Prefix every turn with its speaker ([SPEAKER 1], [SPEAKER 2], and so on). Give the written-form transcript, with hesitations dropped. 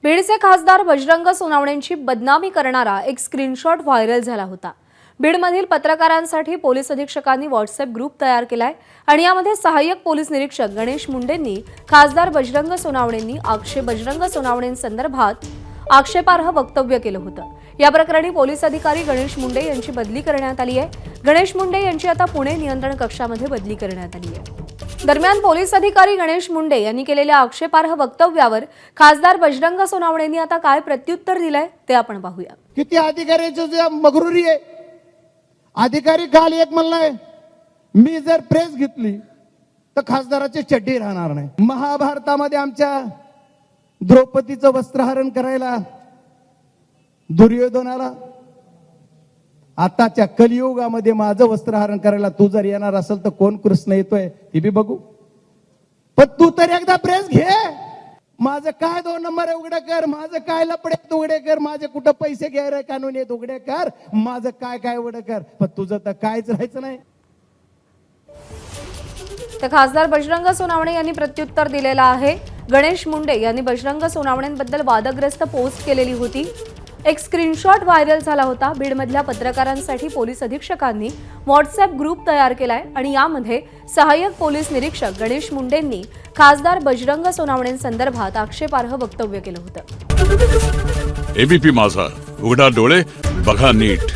[SPEAKER 1] बीडचे खासदार बजरंग सोनावणेंची बदनामी करणारा एक स्क्रीनशॉट व्हायरल झाला होता। बीडमधील पत्रकारांसाठी पोलीस अधीक्षकांनी व्हॉट्सअप ग्रुप तयार केलाय आणि यामध्ये सहाय्यक पोलीस निरीक्षक गणेश मुंडेंनी खासदार बजरंग सोनावणेंसंदर्भात आक्षेपार्ह वक्तव्य केलं होतं। या प्रकरणी पोलीस अधिकारी गणेश मुंडे यांची बदली करण्यात आली आहे। गणेश मुंडे यांची आता पुणे नियंत्रण कक्षामध्ये बदली करण्यात आली आहे। दरम्यान पोलीस अधिकारी गणेश मुंडे यांनी केलेल्या आक्षेपार्ह वक्तव्यावर खासदार बजरंग सोनावणेंनी आता काय प्रत्युत्तर दिलंय ते आपण पाहूया।
[SPEAKER 2] किती अधिकाऱ्याची मगरुरी आहे। अधिकारी काल एक म्हणलाय, मी जर प्रेस घेतली तर खासदाराची चड्डी राहणार नाही। महाभारतामध्ये आमच्या द्रौपदीचं वस्त्रहरण करायला दुर्योधनाला, आताच्या कलियुगामध्ये माझं वस्त्रहरण करायला तू जर येणार असेल तर कोण कृष्ण येतोय ते बी बघू। पण तू तर एकदा प्रेस घे, माझं काय 2 नंबर उघडं कर, माझं काय लपडे उघडे कर, माझे कुठं पैसे घ्यायला कानून येत उघडे कर, माझं काय काय उघडं कर, पण तुझं तर कायच राहायचं नाही।
[SPEAKER 1] तर खासदार बजरंग सोनावणे यांनी प्रत्युत्तर दिलेलं आहे। गणेश मुंडे यांनी बजरंग सोनावणेंबद्दल वादग्रस्त पोस्ट केलेली होती। एक स्क्रीनशॉट व्हायरल झाला होता। बीडमधल्या पत्रकारांसाठी पोलीस अधीक्षकांनी व्हॉट्सअप ग्रुप तयार केलाय आणि यामध्ये सहाय्यक पोलीस निरीक्षक गणेश मुंडेंनी खासदार बजरंग सोनावणेंसंदर्भात आक्षेपार्ह वक्तव्य केलं होतं।
[SPEAKER 3] एबीपी माझा, उघडा डोळे बघा नीट।